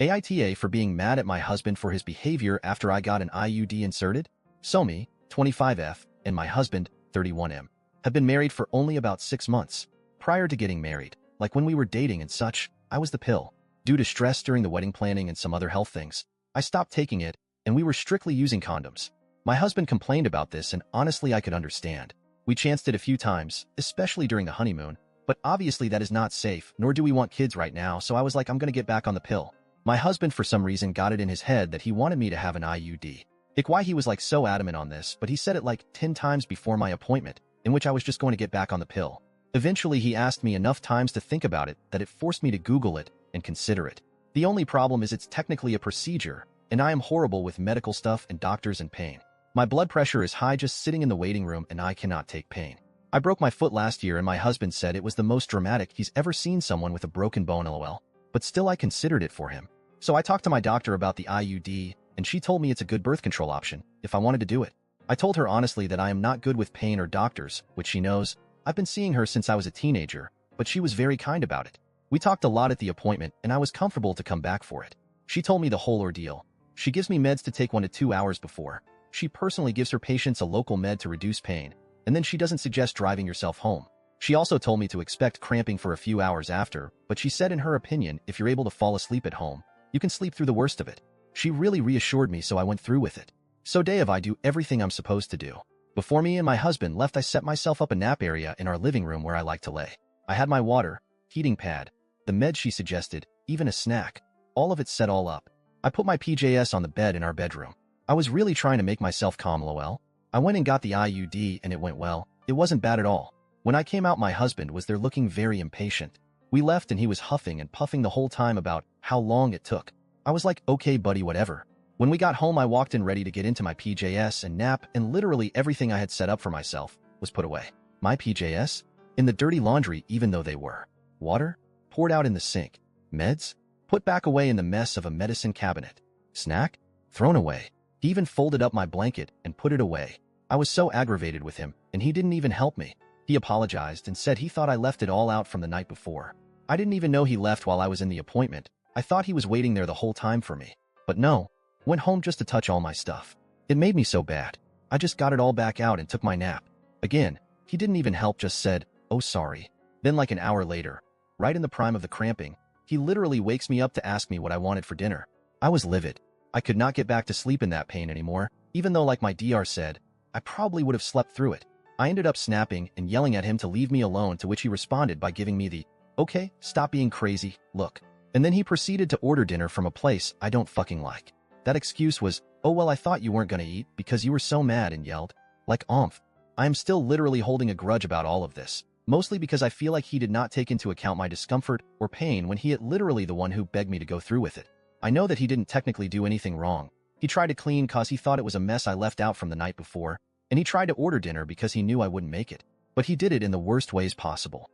AITA for being mad at my husband for his behavior after I got an IUD inserted? So me, 25F, and my husband, 31M, have been married for only about 6 months. Prior to getting married, like when we were dating and such, I was the pill. Due to stress during the wedding planning and some other health things, I stopped taking it, and we were strictly using condoms. My husband complained about this, and honestly I could understand. We chanced it a few times, especially during the honeymoon, but obviously that is not safe, nor do we want kids right now, so I was like, I'm gonna get back on the pill. My husband for some reason got it in his head that he wanted me to have an IUD. Why he was like so adamant on this, but he said it like 10 times before my appointment, in which I was just going to get back on the pill. Eventually he asked me enough times to think about it that it forced me to Google it and consider it. The only problem is it's technically a procedure, and I am horrible with medical stuff and doctors and pain. My blood pressure is high just sitting in the waiting room, and I cannot take pain. I broke my foot last year, and my husband said it was the most dramatic he's ever seen someone with a broken bone, lol. But still I considered it for him. So I talked to my doctor about the IUD, and she told me it's a good birth control option if I wanted to do it. I told her honestly that I am not good with pain or doctors, which she knows. I've been seeing her since I was a teenager, but she was very kind about it. We talked a lot at the appointment, and I was comfortable to come back for it. She told me the whole ordeal. She gives me meds to take 1 to 2 hours before. She personally gives her patients a local med to reduce pain, and then she doesn't suggest driving yourself home. She also told me to expect cramping for a few hours after, but she said in her opinion, if you're able to fall asleep at home, you can sleep through the worst of it. She really reassured me, so I went through with it. So day of I do everything I'm supposed to do. Before me and my husband left, I set myself up a nap area in our living room where I like to lay. I had my water, heating pad, the meds she suggested, even a snack. All of it set all up. I put my PJS on the bed in our bedroom. I was really trying to make myself calm, lol. I went and got the IUD and it went well. It wasn't bad at all. When I came out, my husband was there looking very impatient. We left and he was huffing and puffing the whole time about how long it took. I was like, okay buddy, whatever. When we got home, I walked in ready to get into my PJS and nap, and literally everything I had set up for myself was put away. My PJS? In the dirty laundry, even though they were. Water? Poured out in the sink. Meds? Put back away in the mess of a medicine cabinet. Snack? Thrown away. He even folded up my blanket and put it away. I was so aggravated with him, and he didn't even help me. He apologized and said he thought I left it all out from the night before. I didn't even know he left while I was in the appointment. I thought he was waiting there the whole time for me. But no. Went home just to touch all my stuff. It made me so bad. I just got it all back out and took my nap. Again, he didn't even help, just said, oh sorry. Then like an hour later, right in the prime of the cramping, he literally wakes me up to ask me what I wanted for dinner. I was livid. I could not get back to sleep in that pain anymore, even though like my DR said, I probably would have slept through it. I ended up snapping and yelling at him to leave me alone, to which he responded by giving me the, okay, stop being crazy, look. And then he proceeded to order dinner from a place I don't fucking like. That excuse was, oh well, I thought you weren't gonna eat because you were so mad, and yelled. Like oomph. I am still literally holding a grudge about all of this, mostly because I feel like he did not take into account my discomfort or pain when he is literally the one who begged me to go through with it. I know that he didn't technically do anything wrong. He tried to clean cause he thought it was a mess I left out from the night before, and he tried to order dinner because he knew I wouldn't make it. But he did it in the worst ways possible.